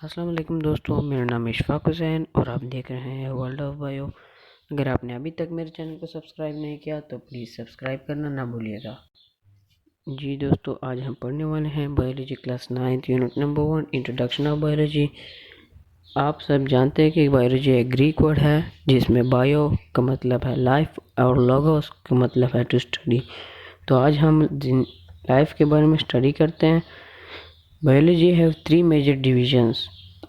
अस्सलाम वालेकुम दोस्तों, मेरा नाम इशफाक हुसैन और आप देख रहे हैं वर्ल्ड ऑफ बायो। अगर आपने अभी तक मेरे चैनल को सब्सक्राइब नहीं किया तो प्लीज़ सब्सक्राइब करना ना भूलिएगा। जी दोस्तों, आज हम पढ़ने वाले हैं biology class 9 unit number 1 introduction of biology. आप सब जानते हैं कि बायोलॉजी एक ग्रीक वर्ड है जिसमें बायो का मतलब है लाइफ और लोगोस का मतलब है टू स्टडी। तो आज हम लाइफ के बारे में स्टडी करते हैं। Biology have 3 major divisions.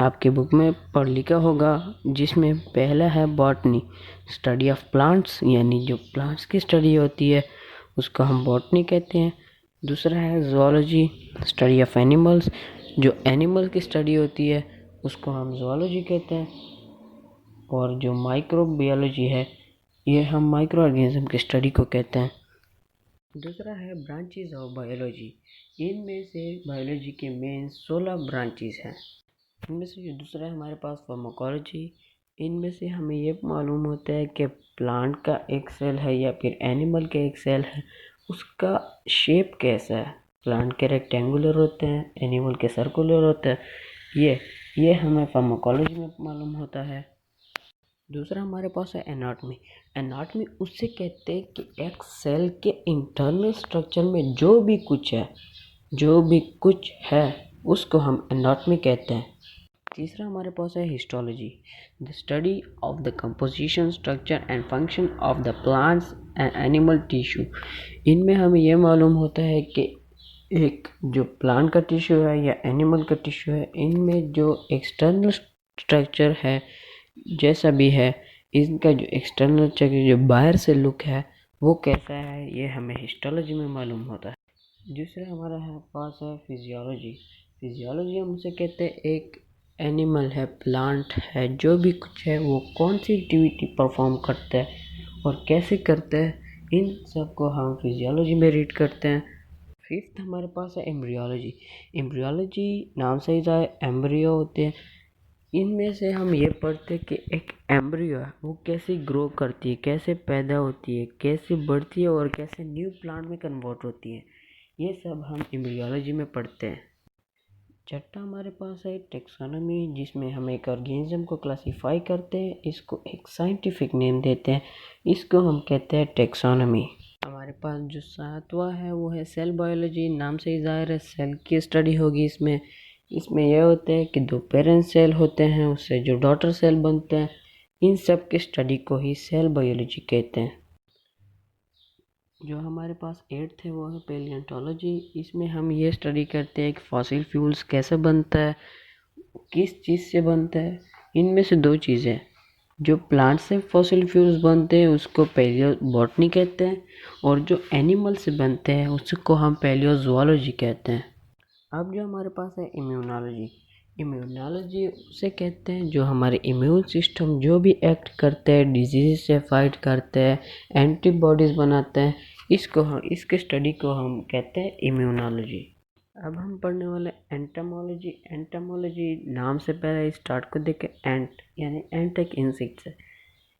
आपके बुक में पढ़ लिखा होगा, जिसमें पहला है बॉटनी, स्टडी ऑफ प्लांट्स, यानी जो प्लांट्स की स्टडी होती है उसको हम बॉटनी कहते हैं। दूसरा है ज़ूलॉजी, स्टडी ऑफ एनिमल्स, जो एनिमल की स्टडी होती है उसको हम ज़ूलॉजी कहते हैं। और जो माइक्रोबायोलॉजी है, ये हम माइक्रो ऑर्गेनिज्म की स्टडी को कहते हैं। दूसरा है ब्रांचेस ऑफ बायोलॉजी। इनमें से बायोलॉजी के मेन 16 ब्रांचेस हैं। इनमें से जो दूसरा है हमारे पास फार्माकोलॉजी। इनमें से हमें ये मालूम होता है कि प्लांट का एक सेल है या फिर एनिमल का एक सेल है, उसका शेप कैसा है। प्लांट के रेक्टेंगुलर होते हैं, एनिमल के सर्कुलर होते हैं। ये हमें फार्माकोलॉजी में मालूम होता है। दूसरा हमारे पास है एनाटॉमी। एनाटॉमी उससे कहते हैं कि एक सेल के इंटरनल स्ट्रक्चर में जो भी कुछ है उसको हम एनाटॉमी कहते हैं। तीसरा हमारे पास है histology, the study of the composition, structure and function of the plants and animal tissue. इनमें हमें यह मालूम होता है कि एक जो प्लांट का टिश्यू है या एनिमल का टिश्यू है, इनमें जो एक्सटर्नल स्ट्रक्चर है जैसा भी है, इनका जो एक्सटर्नल स्ट्रक्चर जो बाहर से लुक है वो कैसा है, ये हमें हिस्टोलॉजी में मालूम होता है। दूसरा हमारा पास है फिजियोलॉजी। फिजियोलॉजी हम उसे कहते हैं एक एनिमल है, प्लांट है, जो भी कुछ है वो कौन सी एक्टिविटी परफॉर्म करता है और कैसे करता है, इन सब को हम फिजियोलॉजी में रीड करते हैं। फिफ्थ हमारे पास है एम्ब्रियोलॉजी। एम्ब्रियोलॉजी नाम से ही जाए, एम्ब्रियो होते हैं। इनमें से हम ये पढ़ते हैं कि एक एम्ब्रियो है वो कैसे ग्रो करती है, कैसे पैदा होती है, कैसे बढ़ती है और कैसे न्यू प्लांट में कन्वर्ट होती है। ये सब हम एम्ब्रियोलॉजी में पढ़ते हैं। छठा हमारे पास है टेक्सोनॉमी, जिसमें हम एक ऑर्गेनिज्म को क्लासीफाई करते हैं, इसको एक साइंटिफिक नेम देते हैं, इसको हम कहते हैं टेक्सोनॉमी। हमारे पास जो सातवां है वो है सेल बायोलॉजी। नाम से ही जाहिर है सेल की स्टडी होगी। इसमें यह होता है कि दो पेरेंट सेल होते हैं, उससे जो डॉटर सेल बनते हैं, इन सब की स्टडी को ही सेल बायोलॉजी कहते हैं। जो हमारे पास एट्थ है वो है पेलियोंटोलॉजी। इसमें हम ये स्टडी करते हैं कि फॉसिल फ्यूल्स कैसे बनता है, किस चीज़ से बनता है। इनमें से दो चीज़ें, जो प्लांट से फॉसिल फ्यूल्स बनते हैं उसको पैलियोबॉटनी कहते हैं, और जो एनिमल से बनते हैं उसको हम पैलियोजूलॉजी कहते हैं। अब जो हमारे पास है इम्यूनोलॉजी। इम्यूनोलॉजी उसे कहते हैं जो हमारे इम्यून सिस्टम जो भी एक्ट करते हैं, डिजीज से फाइट करते हैं, एंटीबॉडीज़ बनाते हैं, इसके स्टडी को हम कहते हैं इम्यूनोलॉजी। अब हम पढ़ने वाले एंटोमोलॉजी। एंटोमोलॉजी नाम से पहले स्टार्ट को देखें, एंट यानी एंट एक इंसेक्ट्स है।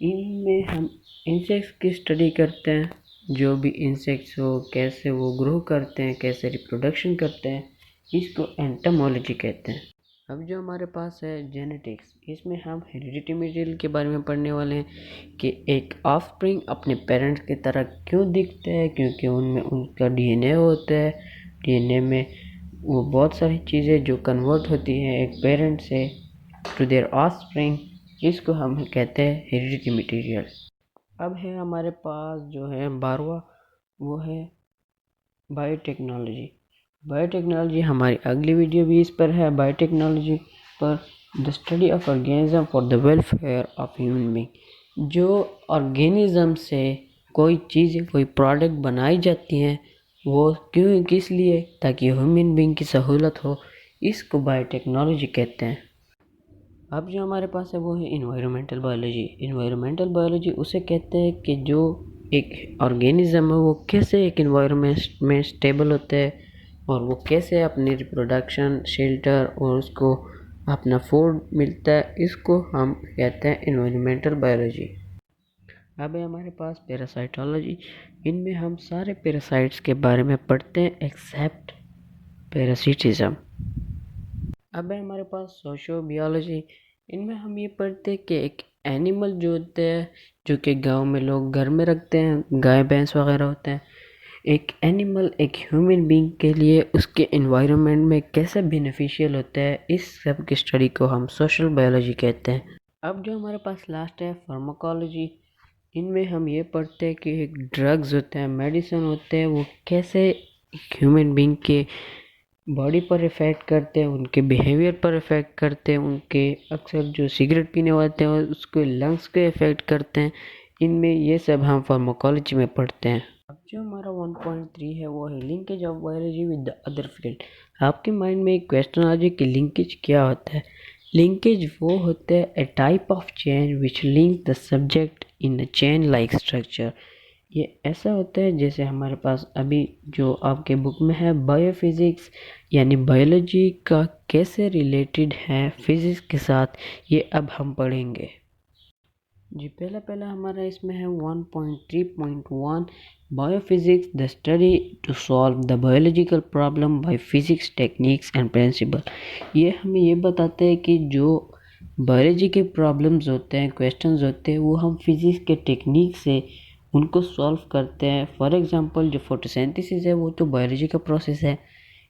इनमें हम इंसेक्ट्स की स्टडी करते हैं, जो भी इंसेक्ट्स हो कैसे वो ग्रो करते हैं, कैसे रिप्रोडक्शन करते हैं, इसको एंटोमोलॉजी कहते हैं। अब जो हमारे पास है जेनेटिक्स, इसमें हम हेरिडिटी मटेरियल के बारे में पढ़ने वाले हैं कि एक ऑफस्प्रिंग अपने पेरेंट्स की तरह क्यों दिखते हैं, क्योंकि उनमें उनका डीएनए होता है। डीएनए में वो बहुत सारी चीज़ें जो कन्वर्ट होती हैं एक पेरेंट से टू देयर ऑफस्प्रिंग, इसको हम कहते हैं हेरिडिटी मटेरियल। अब है हमारे पास जो है 12वां, वो है बायोटेक्नोलॉजी। बायोटेक्नोलॉजी हमारी अगली वीडियो भी इस पर है, बायोटेक्नोलॉजी पर, the study of organism for the welfare of human being. जो ऑर्गेनिज्म से कोई चीज़ कोई प्रोडक्ट बनाई जाती हैं वो क्यों किस लिए, ताकि ह्यूमन बीइंग की सहूलत हो, इसको बायोटेक्नोलॉजी कहते हैं। अब जो हमारे पास है वो है इन्वायरमेंटल बायोलॉजी। इन्वायरमेंटल बायोलॉजी उसे कहते हैं कि जो एक ऑर्गेनिज्म है वो कैसे एक इन्वायरमेंट में स्टेबल होता है और वो कैसे अपनी रिप्रोडक्शन, शेल्टर और उसको अपना फूड मिलता है, इसको हम कहते हैं इन्वायरमेंटल बायोलॉजी। अब है हमारे पास पैरासाइटोलॉजी। इनमें हम सारे पैरासाइट्स के बारे में पढ़ते हैं एक्सेप्ट पैरासिटिज्म। अब है हमारे पास सोशो बायोलॉजी। इनमें हम ये पढ़ते हैं कि एक एनिमल जो होते हैं, जो कि गांव में लोग घर में रखते हैं, गाय भैंस वगैरह होते हैं, एक एनिमल एक ह्यूमन बीइंग के लिए उसके एनवायरनमेंट में कैसे बेनिफिशियल होता है, इस सब की स्टडी को हम सोशल बायोलॉजी कहते हैं। अब जो हमारे पास लास्ट है फार्माकोलॉजी। इनमें हम ये पढ़ते हैं कि एक ड्रग्स होते हैं, मेडिसिन होते हैं, वो कैसे ह्यूमन बीइंग के बॉडी पर इफ़ेक्ट करते हैं, उनके बिहेवियर पर इफ़ेक्ट करते हैं, उनके अक्सर जो सिगरेट पीने वाले हैं उसके लंग्स को इफ़ेक्ट करते हैं। इनमें ये सब हम फार्माकोलॉजी में पढ़ते हैं। अब जो हमारा 1.3 है वो है linkage of biology with the other field. आपके माइंड में एक क्वेश्चन आ जाए कि लिंकेज क्या होता है। लिंकेज वो होता है a type of chain which link the subject in a chain like structure. ये ऐसा होता है जैसे हमारे पास अभी जो आपके बुक में है बायोफिज़िक्स, यानी बायोलॉजी का कैसे रिलेटेड है फिज़िक्स के साथ, ये अब हम पढ़ेंगे। जी पहला हमारा इसमें है 1.3.1 biophysics the study to solve the biological problem by physics techniques and principle. ये हमें ये बताते हैं कि जो बायोलॉजी के प्रॉब्लम्स होते हैं, क्वेश्चंस होते हैं, वो हम फिज़िक्स के टेक्निक से उनको सॉल्व करते हैं। फॉर एग्जांपल जो फोटोसिंथेसिस है वो तो बायोलॉजी का प्रोसेस है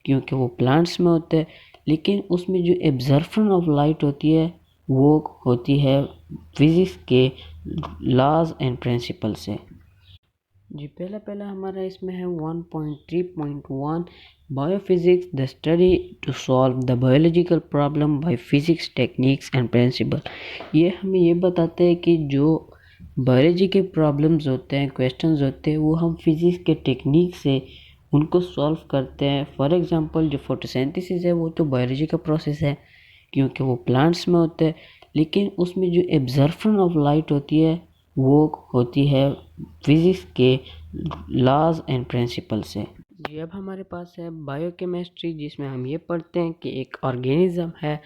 क्योंकि वो प्लांट्स में होता है, लेकिन उसमें जो एब्जॉर्प्शन ऑफ लाइट होती है वो होती है फिज़िक्स के लॉज एंड प्रिंसिपल से। जी पहला हमारा इसमें है 1.3.1 biophysics the study to solve the biological problem by physics techniques and principle. ये हमें ये बताते हैं कि जो बायोलॉजी के प्रॉब्लम्स होते हैं, क्वेश्चंस होते हैं, वो हम फिज़िक्स के टेक्निक से उनको सॉल्व करते हैं। फॉर एग्जांपल जो फोटोसिंथेसिस है वो तो बायोलॉजी का प्रोसेस है क्योंकि वो प्लांट्स में होता है, लेकिन उसमें जो एब्जॉर्प्शन ऑफ लाइट होती है वो होती है फिज़िक्स के लॉज एंड प्रिंसिपल से। जी अब हमारे पास है बायोकेमिस्ट्री, जिसमें हम ये पढ़ते हैं कि एक ऑर्गेनिज्म है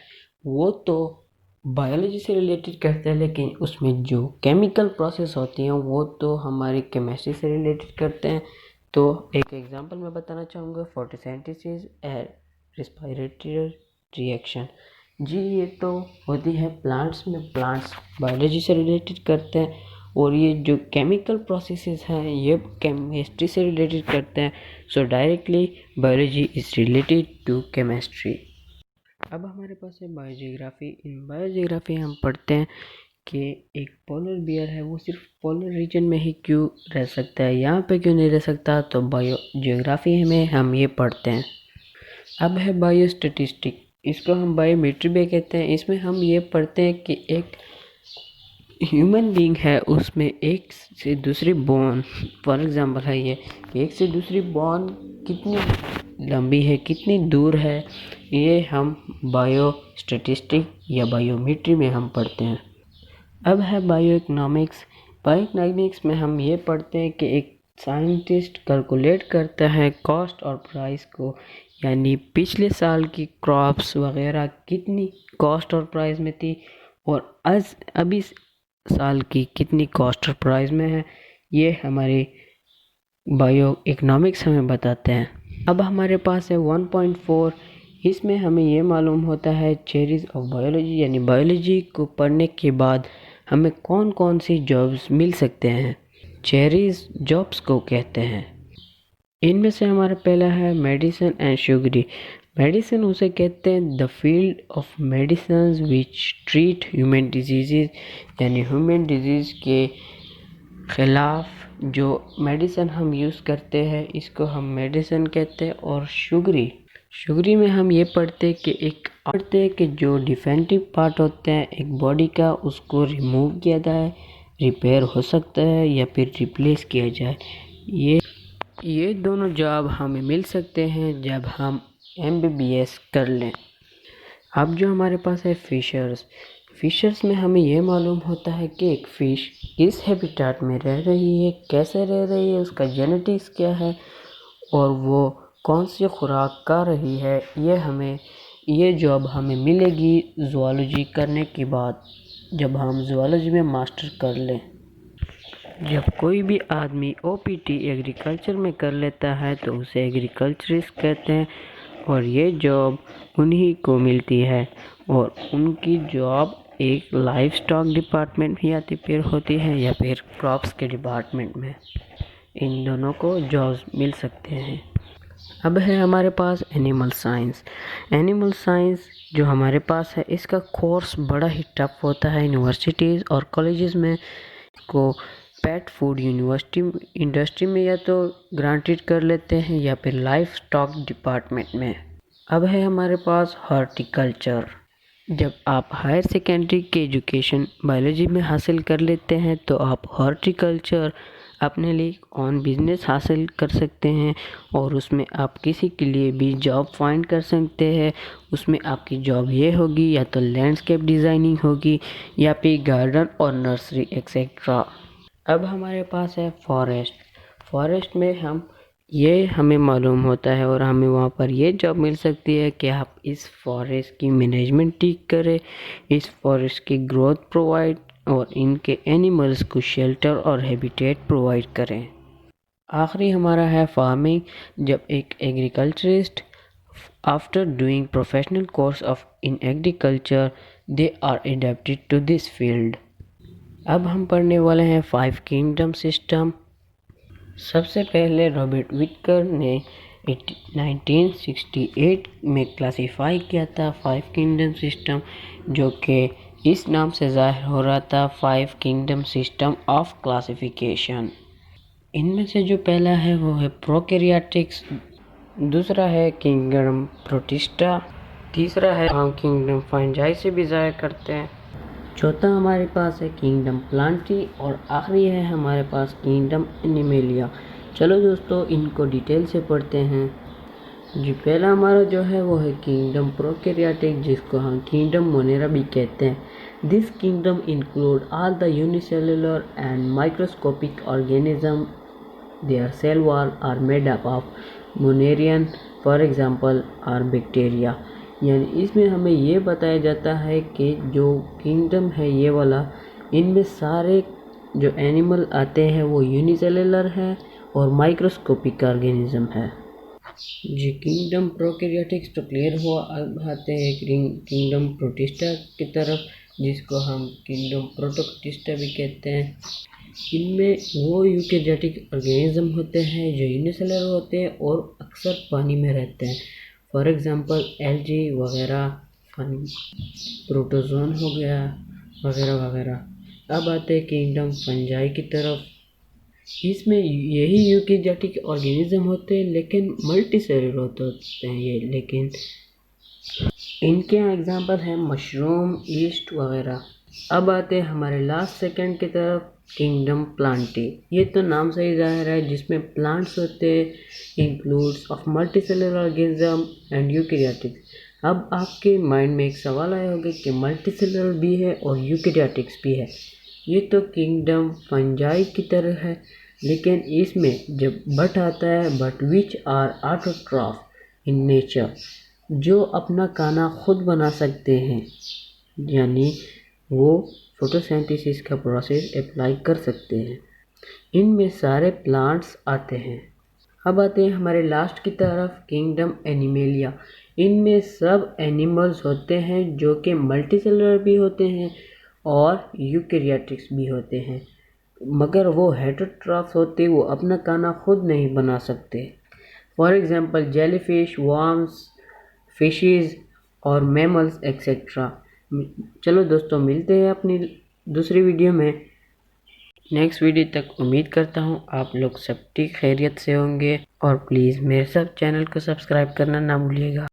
वो तो बायोलॉजी से रिलेटेड करते हैं, लेकिन उसमें जो केमिकल प्रोसेस होती हैं वो तो हमारी केमिस्ट्री से रिलेटेड करते हैं। तो एक एग्जांपल मैं बताना चाहूँगा, फोटोसिंथेसिस एंड रेस्पिरेटरी रिएक्शन। जी ये तो होती है प्लांट्स में, प्लांट्स बायोलॉजी से रिलेटेड करते हैं, और ये जो केमिकल प्रोसेसेस हैं ये केमिस्ट्री से रिलेटेड करते हैं। So directly biology is related to chemistry. अब हमारे पास है बायोजियोग्राफी। इन बायोजियोग्राफी हम पढ़ते हैं कि एक पोलर बियर है वो सिर्फ पोलर रीजन में ही क्यों रह सकता है, यहाँ पे क्यों नहीं रह सकता, तो बायोजियोग्राफी में हम ये पढ़ते हैं। अब है बायोस्टैटिस्टिक, इसको हम बायोमेट्री भी कहते हैं। इसमें हम ये पढ़ते हैं कि एक ह्यूमन बीइंग है उसमें एक से दूसरी बोन, फॉर एग्जांपल है ये, एक से दूसरी बोन कितनी लंबी है, कितनी दूर है, ये हम बायो स्टैटिस्टिक या बायोमेट्री में हम पढ़ते हैं। अब है बायो इकोनॉमिक्स। बायो इकोनॉमिक्स में हम ये पढ़ते हैं कि एक साइंटिस्ट कैलकुलेट करता है कॉस्ट और प्राइस को, यानी पिछले साल की क्रॉप्स वगैरह कितनी कॉस्ट और प्राइस में थी और आज अभी साल की कितनी कॉस्ट और प्राइस में है, ये हमारे बायो इकोनॉमिक्स हमें बताते हैं। अब हमारे पास है 1.4, इसमें हमें ये मालूम होता है थ्योरीज ऑफ बायोलॉजी, यानी बायोलॉजी को पढ़ने के बाद हमें कौन कौन सी जॉब्स मिल सकते हैं, थ्योरीज जॉब्स को कहते हैं। इनमें से हमारा पहला है मेडिसिन एंड शुगरी। मेडिसिन उसे कहते हैं the field of medicine which treat human disease, यानी ह्यूमन डिजीज़ के ख़िलाफ़ जो मेडिसिन हम यूज़ करते हैं इसको हम मेडिसिन कहते हैं। और शुगरी में हम ये पढ़ते हैं कि जो डिफेक्टिव पार्ट होते हैं एक बॉडी का उसको रिमूव किया जाए, रिपेयर हो सकता है या फिर रिप्लेस किया जाए। ये दोनों जॉब हमें मिल सकते हैं जब हम MBBS कर लें। अब जो हमारे पास है फिशर्स में हमें ये मालूम होता है कि एक फ़िश किस हैबिटेट में रह रही है, कैसे रह रही है, उसका जेनेटिक्स क्या है और वो कौन सी खुराक खा रही है। ये जॉब हमें मिलेगी ज़ूलॉजी करने के बाद, जब हम ज़ूलॉजी में मास्टर कर लें। जब कोई भी आदमी OPT एग्रीकल्चर में कर लेता है तो उसे एग्रीकल्चरिस्ट कहते हैं, और ये जॉब उन्हीं को मिलती है और उनकी जॉब एक लाइफ स्टॉक डिपार्टमेंट में या फिर होती है या फिर क्रॉप्स के डिपार्टमेंट में। इन दोनों को जॉब्स मिल सकते हैं। अब है हमारे पास एनिमल साइंस। एनिमल साइंस जो हमारे पास है, इसका कोर्स बड़ा ही टफ होता है। यूनिवर्सिटीज़ और कॉलेजेस में को पेट फूड यूनिवर्सिटी इंडस्ट्री में या तो ग्रांटेड कर लेते हैं या फिर लाइफ स्टॉक डिपार्टमेंट में। अब है हमारे पास हॉर्टिकल्चर। जब आप हायर सेकेंडरी के एजुकेशन बायोलॉजी में हासिल कर लेते हैं तो आप हॉर्टिकल्चर अपने लिए ऑन बिजनेस हासिल कर सकते हैं और उसमें आप किसी के लिए भी जॉब फाइंड कर सकते हैं। उसमें आपकी जॉब ये होगी या तो लैंडस्केप डिज़ाइनिंग होगी या फिर गार्डन और नर्सरी एक्सेट्रा। अब हमारे पास है फॉरेस्ट। फॉरेस्ट में हमें मालूम होता है और हमें वहाँ पर ये जॉब मिल सकती है कि आप इस फॉरेस्ट की मैनेजमेंट ठीक करें, इस फॉरेस्ट की ग्रोथ प्रोवाइड और इनके एनिमल्स को शेल्टर और हैबिटेट प्रोवाइड करें। आखिरी हमारा है फार्मिंग। जब एक agriculturist after doing professional course of in agriculture they are adapted to this field. अब हम पढ़ने वाले हैं 5 किंगडम सिस्टम। सबसे पहले रॉबर्ट विटकर ने 1968 में क्लासिफाई किया था 5 किंगडम सिस्टम, जो कि इस नाम से ज़ाहिर हो रहा था 5 किंगडम सिस्टम ऑफ क्लासिफिकेशन। इनमें से जो पहला है वो है प्रोकैरियोटिक्स, दूसरा है किंगडम प्रोटिस्टा, तीसरा है हम किंगडम फंजाई से भी ज़ाहिर करते हैं, चौथा हमारे पास है किंगडम प्लांटी और आखिरी है हमारे पास किंगडम एनिमेलिया। चलो दोस्तों, इनको डिटेल से पढ़ते हैं। जी, पहला हमारा जो है वो है किंगडम प्रोकैरियोटिक, जिसको हम किंगडम मोनेरा भी कहते हैं। This kingdom include all the unicellular and microscopic organism. Their cell wall are made up of monerian, for example are bacteria. यानी इसमें हमें ये बताया जाता है कि जो किंगडम है ये वाला, इनमें सारे जो एनिमल आते हैं वो यूनिसेलुलर है और माइक्रोस्कोपिक ऑर्गेनिज्म है। जी, किंगडम प्रोकैरियोटिक्स तो क्लियर हुआ। अब आते हैं किंगडम प्रोटिस्टा की तरफ, जिसको हम किंगडम प्रोटोप्टिस्टा भी कहते हैं। इनमें वो यूकैरियोटिक ऑर्गेनिज्म होते हैं जो यूनिसेलुलर होते हैं और अक्सर पानी में रहते हैं, फॉर एग्जांपल एल्गी वगैरह, प्रोटोजोन हो गया वगैरह वगैरह। अब आते हैं किंगडम फंजाई की तरफ। इसमें यही यूकैरियोटिक ऑर्गेनिज्म होते हैं लेकिन मल्टी सेलुलर होते हैं ये, लेकिन इनके एग्जांपल हैं मशरूम, ईस्ट वगैरह। अब आते हैं हमारे लास्ट सेकंड की तरफ, किंगडम प्लांटी। ये तो नाम से ही जाहिर है, जिसमें प्लांट्स होते हैं, includes of multi cellular organism and eukaryotics. अब आपके माइंड में एक सवाल आया होगा कि मल्टी सेलुलर भी है और यूकैरियोटिक्स भी है। ये तो किंगडम फंजाई की तरह है, लेकिन इसमें जब बट आता है, but which are autotroph in nature, जो अपना खाना खुद बना सकते हैं, यानी वो फोटोसिंथेसिस का प्रोसेस अप्लाई कर सकते हैं। इनमें सारे प्लांट्स आते हैं। अब आते हैं हमारे लास्ट की तरफ, किंगडम एनिमेलिया। इनमें सब एनिमल्स होते हैं जो कि मल्टीसेलुलर भी होते हैं और यूकैरियोटिक्स भी होते हैं, मगर वो हेटेरोट्रॉफ्स होते, वो अपना खाना खुद नहीं बना सकते। For example jellyfish, worms, fishes और मैमल्स एक्सेट्रा। चलो दोस्तों, मिलते हैं अपनी दूसरी वीडियो में। नेक्स्ट वीडियो तक उम्मीद करता हूँ आप लोग सब ठीक खैरियत से होंगे और प्लीज़ मेरे सब चैनल को सब्सक्राइब करना ना भूलिएगा।